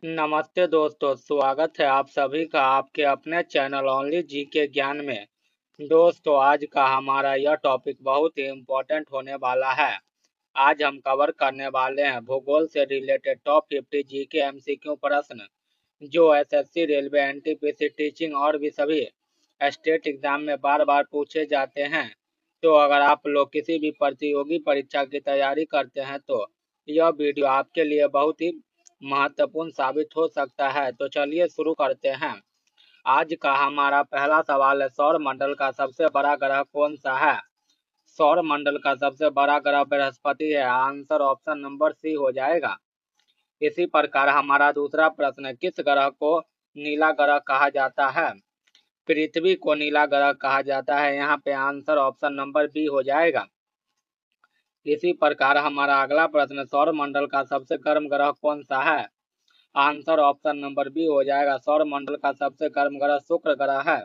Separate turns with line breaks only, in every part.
नमस्ते दोस्तों, स्वागत है आप सभी का आपके अपने चैनल ओनली जी के ज्ञान में। दोस्तों, आज का हमारा यह टॉपिक बहुत ही इम्पोर्टेंट होने वाला है। आज हम कवर करने वाले हैं भूगोल से रिलेटेड टॉप 50 जी के एमसीक्यू प्रश्न, जो एसएससी, रेलवे, एनटीपीसी, टीचिंग और भी सभी स्टेट एग्जाम में बार बार पूछे जाते हैं। तो अगर आप लोग किसी भी प्रतियोगी परीक्षा की तैयारी करते हैं तो यह वीडियो आपके लिए बहुत ही महत्वपूर्ण साबित हो सकता है। तो चलिए शुरू करते हैं। आज का हमारा पहला सवाल है, सौर मंडल का सबसे बड़ा ग्रह कौन सा है? सौर मंडल का सबसे बड़ा ग्रह बृहस्पति है। आंसर ऑप्शन नंबर सी हो जाएगा। इसी प्रकार हमारा दूसरा प्रश्न है, किस ग्रह को नीला ग्रह कहा जाता है? पृथ्वी को नीला ग्रह कहा जाता है। यहाँ पे आंसर ऑप्शन नंबर बी हो जाएगा। इसी प्रकार हमारा अगला प्रश्न, सौर मंडल का सबसे गर्म ग्रह कौन सा है? आंसर ऑप्शन नंबर बी हो जाएगा। सौर मंडल का सबसे गर्म ग्रह शुक्र ग्रह है।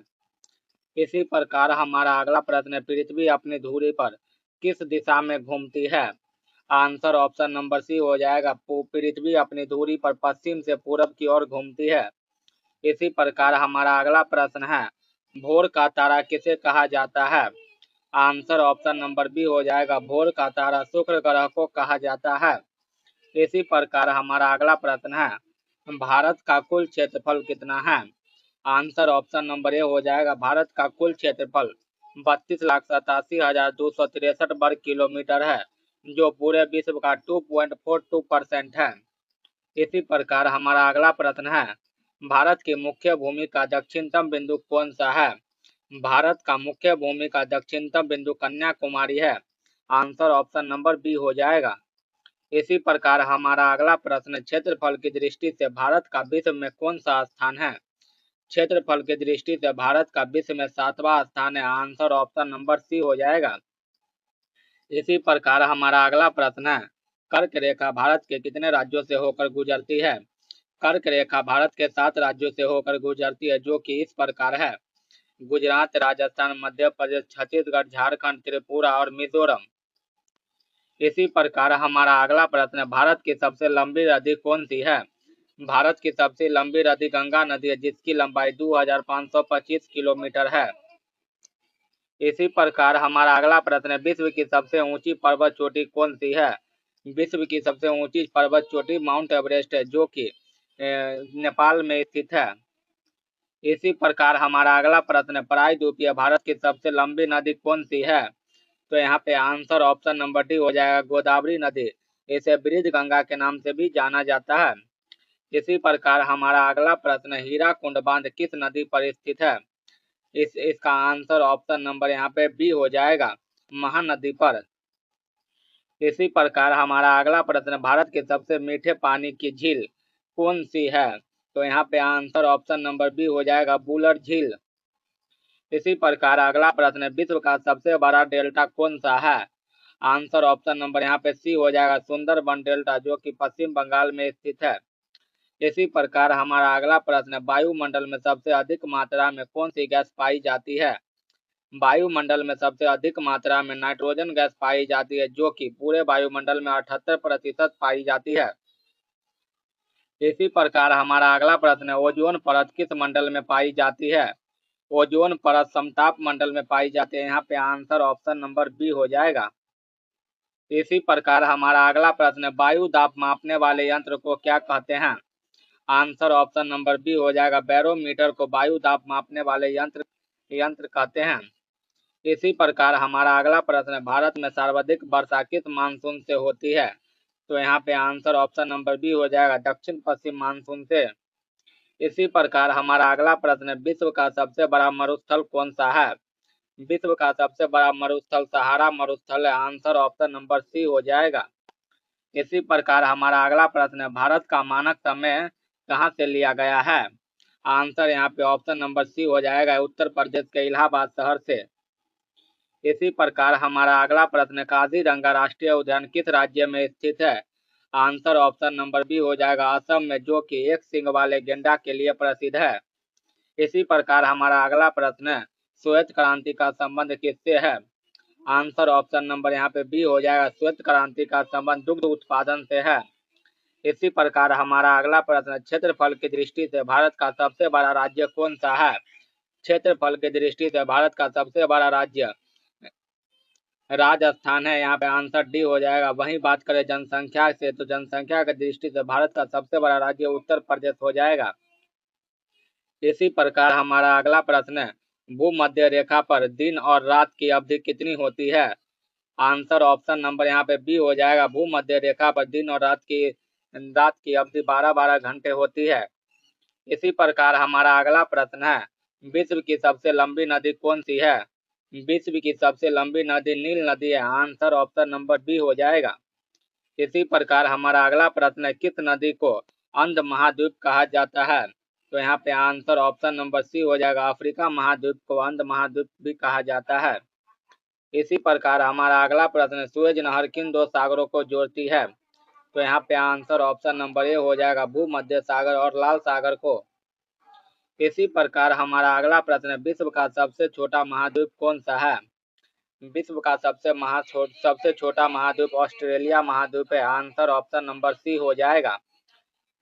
इसी प्रकार हमारा अगला प्रश्न है, पृथ्वी अपनी धुरी पर किस दिशा में घूमती है? आंसर ऑप्शन नंबर सी हो जाएगा। पृथ्वी अपनी धुरी पर पश्चिम से पूरब की ओर घूमती है। इसी प्रकार हमारा अगला प्रश्न है, भोर का तारा किसे कहा जाता है? आंसर ऑप्शन नंबर बी हो जाएगा। भोर का तारा शुक्र ग्रह को कहा जाता है। इसी प्रकार हमारा अगला प्रश्न है, भारत का कुल क्षेत्रफल कितना है? आंसर ऑप्शन नंबर ए हो जाएगा। भारत का कुल क्षेत्रफल 32,87,263 वर्ग किलोमीटर है, जो पूरे विश्व का 2.42% है। इसी प्रकार हमारा अगला प्रश्न है, भारत की मुख्य भूमि का दक्षिणतम बिंदु कौन सा है? भारत का मुख्य भूमि का दक्षिणतम बिंदु कन्याकुमारी है। आंसर ऑप्शन नंबर बी हो जाएगा। इसी प्रकार हमारा अगला प्रश्न, क्षेत्रफल की दृष्टि से भारत का विश्व में कौन सा स्थान है? क्षेत्रफल की दृष्टि से भारत का विश्व में 7वां स्थान है। आंसर ऑप्शन नंबर सी हो जाएगा। इसी प्रकार हमारा अगला प्रश्न है, कर्क रेखा भारत के कितने राज्यों से होकर गुजरती है? कर्क रेखा भारत के 7 राज्यों से होकर गुजरती है, जो कि इस प्रकार है, गुजरात, राजस्थान, मध्य प्रदेश, छत्तीसगढ़, झारखंड, त्रिपुरा और मिजोरम। इसी प्रकार हमारा अगला प्रश्न है, भारत की सबसे लंबी नदी कौन सी है? भारत की सबसे लंबी नदी गंगा नदी है, जिसकी लंबाई 2525 किलोमीटर है। इसी प्रकार हमारा अगला प्रश्न है, विश्व की सबसे ऊंची पर्वत चोटी कौन सी है? विश्व की सबसे ऊंची पर्वत चोटी माउंट एवरेस्ट है, जो कि नेपाल में स्थित है। इसी प्रकार हमारा अगला प्रश्न है, प्रायद्वीपीय भारत की सबसे लंबी नदी कौन सी है? तो यहाँ पे आंसर ऑप्शन नंबर डी हो जाएगा, गोदावरी नदी। इसे ब्रिज गंगा के नाम से भी जाना जाता है। इसी प्रकार हमारा अगला प्रश्न, हीराकुंड बांध किस नदी पर स्थित है? इसका आंसर ऑप्शन नंबर यहाँ पे बी हो जाएगा, महानदी पर। इसी प्रकार हमारा अगला प्रश्न, भारत के सबसे मीठे पानी की झील कौन सी है? तो यहाँ पे आंसर ऑप्शन नंबर बी हो जाएगा, बुलर झील। इसी प्रकार अगला प्रश्न, विश्व का सबसे बड़ा डेल्टा कौन सा है? आंसर ऑप्शन नंबर यहाँ पे सी हो जाएगा, सुंदरबन डेल्टा, जो कि पश्चिम बंगाल में स्थित है। इसी प्रकार हमारा अगला प्रश्न, वायुमंडल में सबसे अधिक मात्रा में कौन सी गैस पाई जाती है? वायुमंडल में सबसे अधिक मात्रा में नाइट्रोजन गैस पाई जाती है, जो कि पूरे वायुमंडल में 78% पाई जाती है। इसी प्रकार हमारा अगला प्रश्न है, ओजोन परत किस मंडल में पाई जाती है? ओजोन परत समताप मंडल में पाई जाती है। यहाँ पे आंसर ऑप्शन नंबर बी हो जाएगा। इसी प्रकार हमारा अगला प्रश्न है, वायु दाब मापने वाले यंत्र को क्या कहते हैं? आंसर ऑप्शन नंबर बी हो जाएगा, बैरोमीटर को वायु दाब मापने वाले यंत्र कहते हैं। इसी प्रकार हमारा अगला प्रश्न है, भारत में सर्वाधिक वर्षा किस मानसून से होती है? तो यहाँ पे आंसर ऑप्शन नंबर बी हो जाएगा, दक्षिण पश्चिम मानसून से। इसी प्रकार हमारा अगला प्रश्न है, विश्व का सबसे बड़ा मरुस्थल कौन सा है? विश्व का सबसे बड़ा मरुस्थल सहारा मरुस्थल है। आंसर ऑप्शन नंबर सी हो जाएगा। इसी प्रकार हमारा अगला प्रश्न है, भारत का मानक समय कहाँ से लिया गया है? आंसर यहाँ पे ऑप्शन नंबर सी हो जाएगा, उत्तर प्रदेश के इलाहाबाद शहर से। इसी प्रकार हमारा अगला प्रश्न, काजीरंगा राष्ट्रीय उद्यान किस राज्य में स्थित है? आंसर ऑप्शन नंबर बी हो जाएगा, असम में, जो कि एक सींग वाले गेंडा के लिए प्रसिद्ध है। इसी प्रकार हमारा अगला प्रश्न है, श्वेत क्रांति का संबंध किससे है? आंसर ऑप्शन नंबर यहाँ पे बी हो जाएगा, श्वेत क्रांति का संबंध दुग्ध उत्पादन से है। इसी प्रकार हमारा अगला प्रश्न, क्षेत्रफल की दृष्टि से भारत का सबसे बड़ा राज्य कौन सा है? क्षेत्रफल की दृष्टि से भारत का सबसे बड़ा राज्य राजस्थान है। यहाँ पे आंसर डी हो जाएगा। वहीं बात करें जनसंख्या से, तो जनसंख्या की दृष्टि से भारत का सबसे बड़ा राज्य उत्तर प्रदेश हो जाएगा। इसी प्रकार हमारा अगला प्रश्न है, भूमध्य रेखा पर दिन और रात की अवधि कितनी होती है? आंसर ऑप्शन नंबर यहाँ पे बी हो जाएगा। भूमध्य रेखा पर दिन और रात की अवधि 12-12 घंटे होती है। इसी प्रकार हमारा अगला प्रश्न है, विश्व की सबसे लंबी नदी कौन सी है? विश्व की सबसे लंबी नदी नील नदी है। आंसर ऑप्शन नंबर बी हो जाएगा। इसी प्रकार हमारा अगला प्रश्न है, किस नदी को अंध महाद्वीप कहा जाता है? तो यहाँ पे आंसर ऑप्शन नंबर सी हो जाएगा। अफ्रीका महाद्वीप को अंध महाद्वीप भी कहा जाता है। इसी प्रकार हमारा अगला प्रश्न, सुएज नहर किन दो सागरों को जोड़ती है? तो यहाँ पे आंसर ऑप्शन नंबर ए हो जाएगा, भूमध्य सागर और लाल सागर को। इसी प्रकार हमारा अगला प्रश्न, विश्व का सबसे छोटा महाद्वीप कौन सा है? विश्व का सबसे छोटा महाद्वीप ऑस्ट्रेलिया महाद्वीप है। आंसर ऑप्शन नंबर सी हो जाएगा।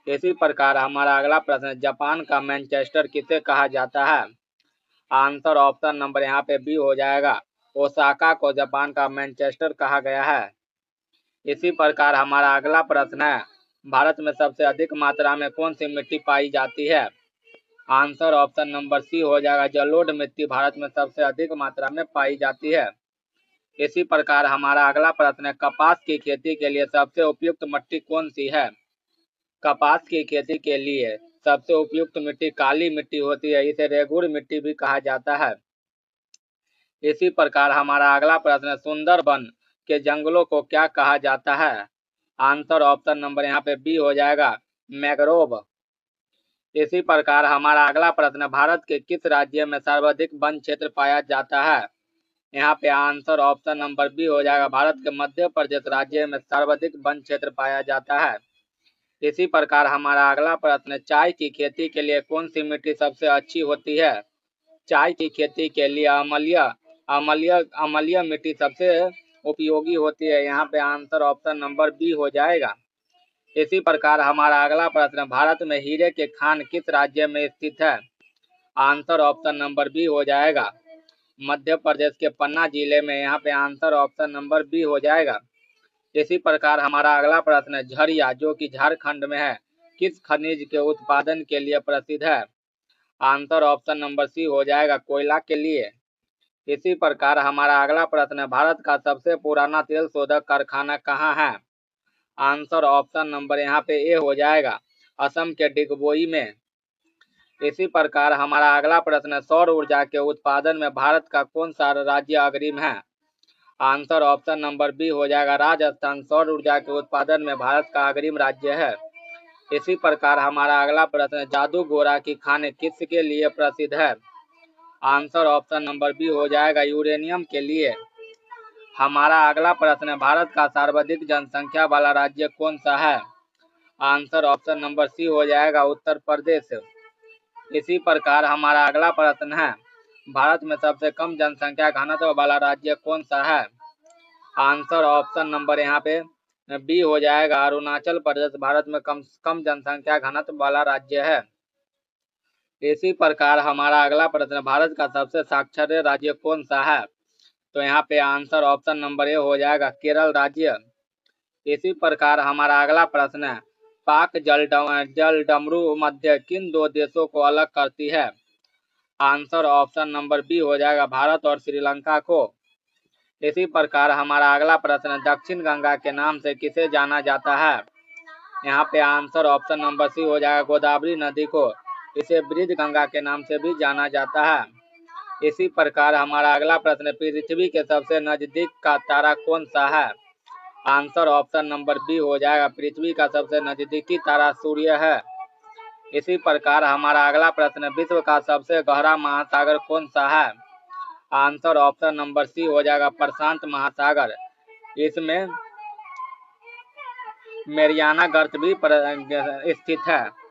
इसी प्रकार हमारा अगला प्रश्न, जापान का मैनचेस्टर किसे कहा जाता है? आंसर ऑप्शन नंबर यहाँ पे बी हो जाएगा। ओसाका को जापान का मैनचेस्टर कहा गया है। इसी प्रकार हमारा अगला प्रश्न है, भारत में सबसे अधिक मात्रा में कौन सी मिट्टी पाई जाती है? आंसर ऑप्शन नंबर सी हो जाएगा। जलोढ़ मिट्टी भारत में सबसे अधिक मात्रा में पाई जाती है। इसी प्रकार हमारा अगला प्रश्न है, कपास की खेती के लिए सबसे उपयुक्त मिट्टी कौन सी है? कपास की खेती के लिए सबसे उपयुक्त मिट्टी काली मिट्टी होती है। इसे रेगुर मिट्टी भी कहा जाता है। इसी प्रकार हमारा अगला प्रश्न, सुंदरबन के जंगलों को क्या कहा जाता है? आंसर ऑप्शन नंबर यहाँ पे बी हो जाएगा, मैंग्रोव। इसी प्रकार हमारा अगला प्रश्न, भारत के किस राज्य में सर्वाधिक वन क्षेत्र पाया जाता है? यहाँ पे आंसर ऑप्शन नंबर बी हो जाएगा। भारत के मध्य प्रदेश राज्य में सर्वाधिक वन क्षेत्र पाया जाता है। इसी प्रकार हमारा अगला प्रश्न, चाय की खेती के लिए कौन सी मिट्टी सबसे अच्छी होती है? चाय की खेती के लिए अम्लीय मिट्टी सबसे उपयोगी होती है। यहाँ पे आंसर ऑप्शन नंबर बी हो जाएगा। इसी प्रकार हमारा अगला प्रश्न, भारत में हीरे के खान किस राज्य में स्थित है? आंसर ऑप्शन नंबर बी हो जाएगा, मध्य प्रदेश के पन्ना जिले में। यहाँ पे आंसर ऑप्शन नंबर बी हो जाएगा। इसी प्रकार हमारा अगला प्रश्न है, झरिया जो कि झारखंड में है, किस खनिज के उत्पादन के लिए प्रसिद्ध है? आंसर ऑप्शन नंबर सी हो जाएगा, कोयला के लिए। इसी प्रकार हमारा अगला प्रश्न है, भारत का सबसे पुराना तेल शोधक कारखाना कहाँ है? आंसर ऑप्शन नंबर यहाँ पे ए हो जाएगा, असम के डिगबोई में। इसी प्रकार हमारा अगला प्रश्न है, सौर ऊर्जा के उत्पादन में भारत का कौन सा राज्य अग्रिम है? आंसर ऑप्शन नंबर बी हो जाएगा, राजस्थान सौर ऊर्जा के उत्पादन में भारत का अग्रिम राज्य है। इसी प्रकार हमारा अगला प्रश्न है, जादू गोरा की खान किसके लिए प्रसिद्ध है? आंसर ऑप्शन नंबर बी हो जाएगा, यूरेनियम के लिए। हमारा अगला प्रश्न है, भारत का सर्वाधिक जनसंख्या वाला राज्य कौन सा है? आंसर ऑप्शन नंबर सी हो जाएगा, उत्तर प्रदेश। इसी प्रकार हमारा अगला प्रश्न है, भारत में सबसे कम जनसंख्या घनत्व वाला राज्य कौन सा है? आंसर ऑप्शन नंबर यहाँ पे बी हो जाएगा, अरुणाचल प्रदेश भारत में कम जनसंख्या घनत्व वाला राज्य है। इसी प्रकार हमारा अगला प्रश्न, भारत का सबसे साक्षर राज्य कौन सा है? तो यहाँ पे आंसर ऑप्शन नंबर ए हो जाएगा, केरल राज्य। इसी प्रकार हमारा अगला प्रश्न है, पाक जलडमरू मध्य किन दो देशों को अलग करती है? आंसर ऑप्शन नंबर बी हो जाएगा, भारत और श्रीलंका को। इसी प्रकार हमारा अगला प्रश्न, दक्षिण गंगा के नाम से किसे जाना जाता है? यहाँ पे आंसर ऑप्शन नंबर सी हो जाएगा, गोदावरी नदी को। इसे ब्रिज गंगा के नाम से भी जाना जाता है। इसी प्रकार हमारा अगला प्रश्न, पृथ्वी के सबसे नजदीक का तारा कौन सा है? आंसर ऑप्शन नंबर बी हो जाएगा, पृथ्वी का सबसे नजदीकी तारा सूर्य है। इसी प्रकार हमारा अगला प्रश्न, विश्व का सबसे गहरा महासागर कौन सा है? आंसर ऑप्शन नंबर सी हो जाएगा, प्रशांत महासागर। इसमें मेरियाना गर्त भी स्थित है।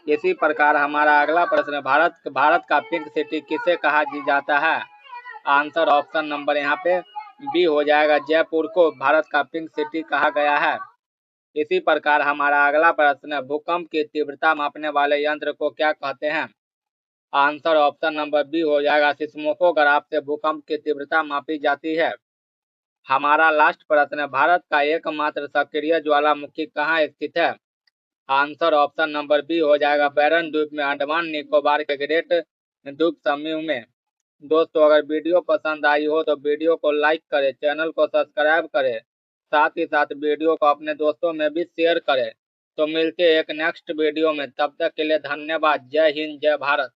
इसी प्रकार हमारा अगला प्रश्न, भारत का पिंक सिटी किसे कहा जाता है? आंसर ऑप्शन नंबर यहाँ पे बी हो जाएगा, जयपुर को भारत का पिंक सिटी कहा गया है। इसी प्रकार हमारा अगला प्रश्न है, भूकंप की तीव्रता मापने वाले यंत्र को क्या कहते हैं? आंसर ऑप्शन नंबर बी हो जाएगा, सिस्मोग्राफ से भूकंप की तीव्रता मापी जाती है। हमारा लास्ट प्रश्न है, भारत का एकमात्र सक्रिय ज्वालामुखी कहाँ स्थित है? आंसर ऑप्शन नंबर बी हो जाएगा, बैरन द्वीप में, अंडमान निकोबार के ग्रेट द्वीप समूह में। दोस्तों, अगर वीडियो पसंद आई हो तो वीडियो को लाइक करें, चैनल को सब्सक्राइब करें, साथ ही साथ वीडियो को अपने दोस्तों में भी शेयर करें। तो मिलते हैं एक नेक्स्ट वीडियो में, तब तक के लिए धन्यवाद। जय हिंद, जय भारत।